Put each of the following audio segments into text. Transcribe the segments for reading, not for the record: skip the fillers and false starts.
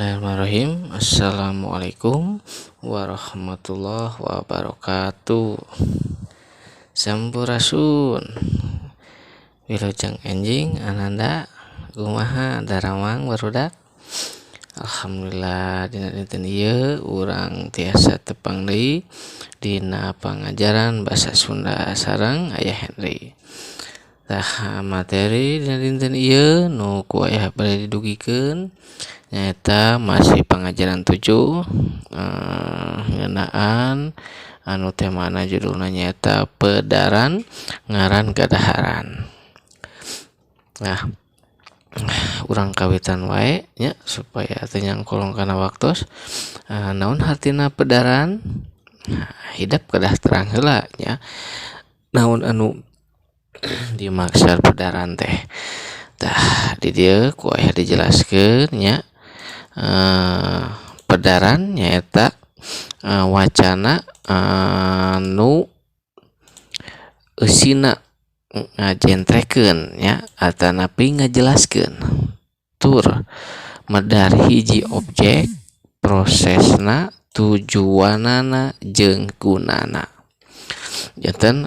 Bismillahirrahmanirrahim. Assalamualaikum warahmatullahi wabarakatuh. Sampurasun. Wilujeng enjing ananda kumaha daramang barudak. Alhamdulillah dina dinten ieu urang tiasa tepang deui dina pangajaran basa Sunda sareng Ayah Henry. Tah materi dina dinten ieu nu ku aya bade didugikeun nyaeta masih pengajaran 7 ngeunaan anu temana judulna nyaeta pedaran ngaran gadaharan. Nah, urang kawitan wae nya supaya teu nyangkolong kana waktos. Naon hartina pedaran? Hidap kedah terang heula nya. Naon anu dimaksud pedaran teh? Tah di dieu ku aya dijelaskeun nya. Pedaran nyaeta wacana nu eusina ngajentrekeun nya atanapi ngajelaskeun tur medar hiji objek, prosesna, tujuanana jeung gunana. Janten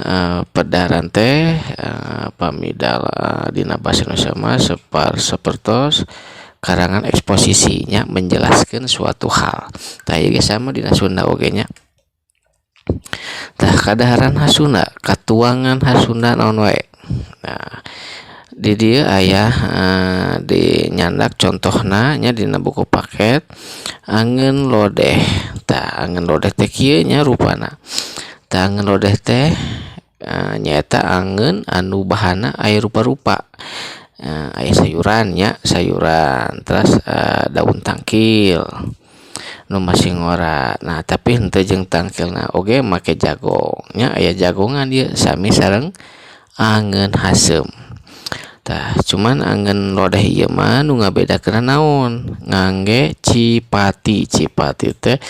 pedaran teh pamidal dina basa Indonesia mah sapertos karangan eksposisinya menjelaskan suatu hal. Tah ieu ge sama dina Sunda oge nya. Tah kadaharan hasunda, katuangan hasunda naon wae. Nah, di dieu aya di nyandak contohna nya dina buku paket angeun lodeh. Tah angeun lodeh teh kieu nya rupana. Tah angeun lodeh teh nyaeta angeun anu bahanna aya rupa-rupa. Aya sayuran nya, sayuran terus daun tangkil nu masih ngora. Nah, tapi henteu jeung tangkilna oge make jagong nya, aya jagongan ieu sami sareng angeun haseum. Tah cuman angeun lodeh ieu mah nu ngabedakeunna naon? Ngangge cipati. Cipati teh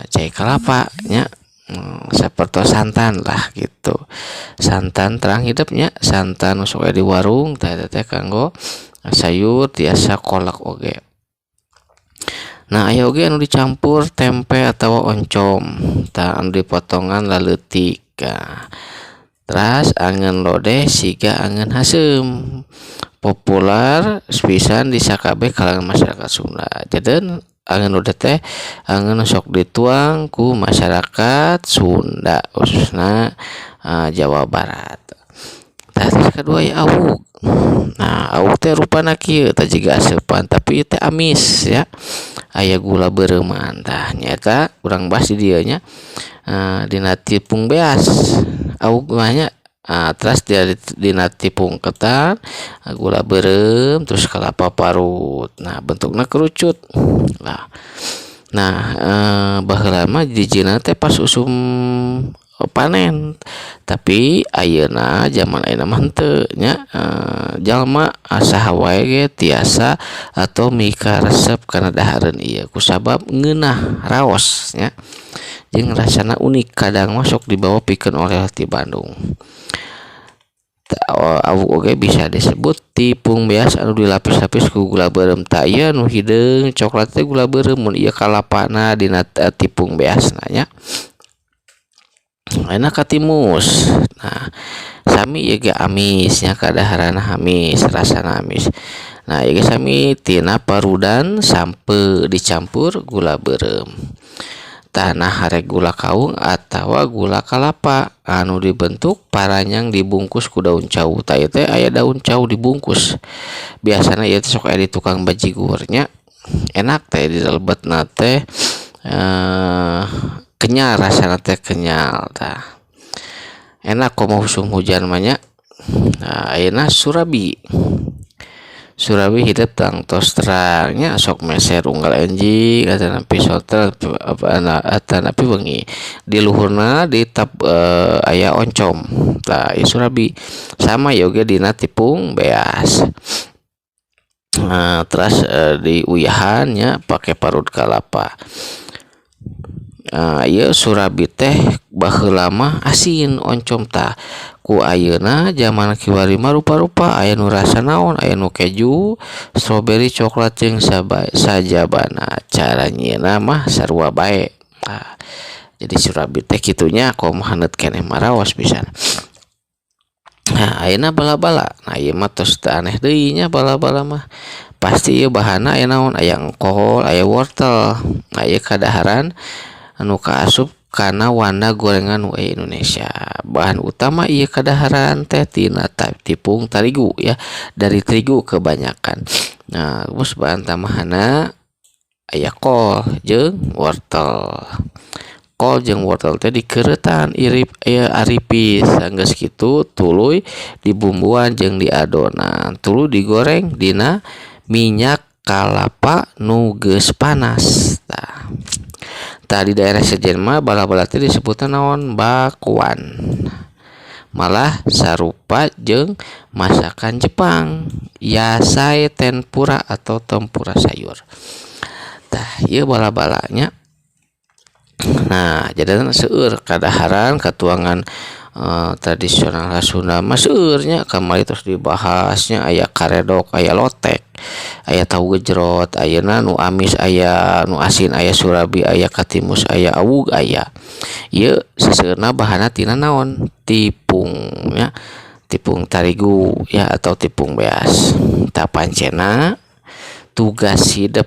cai kalapa nya. Sapertos santan lah gitu. Santan terang hidupnya, santan sok aya di warung tah eta teh kanggo sayur tiasa kolak oge. Nah, aya oge anu dicampur tempe atawa oncom, tah anu dipotongan laleutik. Terus angeun lodeh siga angeun haseum. Populer pisan di sakabeh kalangan masyarakat Sunda. Jadeun angeun lodeh teh angeun sok dituang ku masyarakat Sunda khususna Jawa Barat. Tah terus kadua aya awuk. Nah, awuk teh rupana kieu tah jiga aseupan tapi teh amis ya. Aya gula beureuman. Tah nyaeta urang bahas di dieu nya dina tipung beas. Awuk mah nya terus dina tipung ketan gula beureum terus kalapa parut. Nah, bentukna kerucut. Nah, baheula mah dijieuna teh pas usum panen. Tapi ayeuna zaman ayeuna mah henteu nya. Jalma saha wae ge tiasa atau mika resep kana dahareun ieu kusabab ngeunah raos nya. Jeung rasana unik kadang masuk dibawa pikeun oleh ti Bandung. Awuk oge bisa disebut tipung beas anu dilapis-lapis ku gula beureum. Tah ieu nu hideung coklat teh gula beureum, mun ieu kalapana dina tipung beasna nya. Enak katimus. Nah, sami ieu ge amis nya, kadaharanna amis, rasana amis. Nah, ieu ge sami tina parudan sampe dicampur gula beureum. Tanah harek gula kaung atawa gula kalapa anu dibentuk paranyang dibungkus ku daun cau. Tah ieu teh aya daun cau dibungkus. Biasana ieu teh sok aya di tukang bajigur nya. Enak teh dilebetna teh kenyal, rasana teh kenyal tah. Enak komo musim hujan mah nya. Nah, ayeuna surabi. Surabi hidup tangtos terangnya sok meser unggal enjing atanapi sotel atanapi wengi di luhurna di aya oncom. Tah ieu surabi sama yoga dina tipung beas. Terus di uyahan nya pake parut kalapa. Ieu Surabi teh baheula mah asin oncom tah ku ayeuna zaman kiwari mah rupa-rupa aya nu rasa naon, aya nu keju, strawberry, coklat jeung sajabana. Cara nyieunna mah sarua bae. Jadi Surabi teh kitunya kumaha haneut keneh maraos pisan. Ayeuna bala-bala. Ieu mah tos teu aneh deui nya bala-bala mah. Pasti ieu bahanna aya naon, aya engkol, aya wortel. Ieu kadaharan anu kaasup karena warna gorengan Indonesia. Bahan utama ieu kadaharan teh tina tepung terigu ya, dari terigu kebanyakan. Nah, terus bahan tambahanna aya kol jeung wortel. Kol jeung wortel teh dikeretan aripis sanggeus kitu tuluy dibumbuan jeung diadonan, tuluy digoreng dina minyak kalapa nu geus panas. Di daerah sejen mah bala-bala teh disebutna naon, bakwan. Malah sarupa jeung masakan Jepang, yasai tempura atau tempura sayur. Ieu bala-balanya. Nah, jadi seueur kadaharan katuangan tradisional Sunda mah seueurnya kamari terus dibahasnya aya karedok, aya lotek, aya tahu gejrot, ayeuna nu amis aya, nu asin aya Surabi, aya katimus, aya awug aya. Ieu seseueurna bahanna tina naon? Tepung ya. Tepung terigu ya atau tepung beas. Ta pancena tugas hidup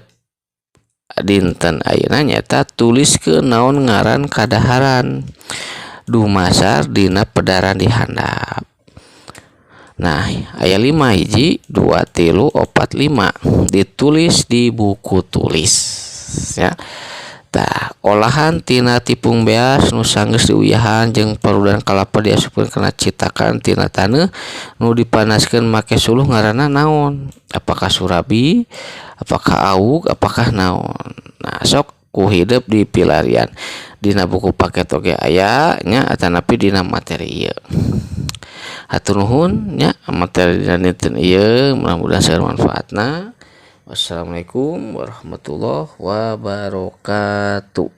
dinten ayeuna nyaeta tuliskeun naon ngaran kadaharan. Dumasar dina pedaran di handap. Nah, aya 5 hiji, 2, 3, 4, 5 ditulis di buku tulis ya. Olahan tina tepung beas nu sanggeus diuyahan jeung parudan kalapa diasupkeun kana citakan tina taneuh nu dipanaskeun make suluh ngaranna naon? Apakah Surabi? Apakah awug? Apakah naon? Nah, sok ku hidup di pilarian dina buku paket oge aya nya atanapi dina materi ieu. Hatur nuhun nya materi dina dinten ieu mudah-mudahan saeur manfaatna. Wassalamualaikum warahmatullahi wabarakatuh.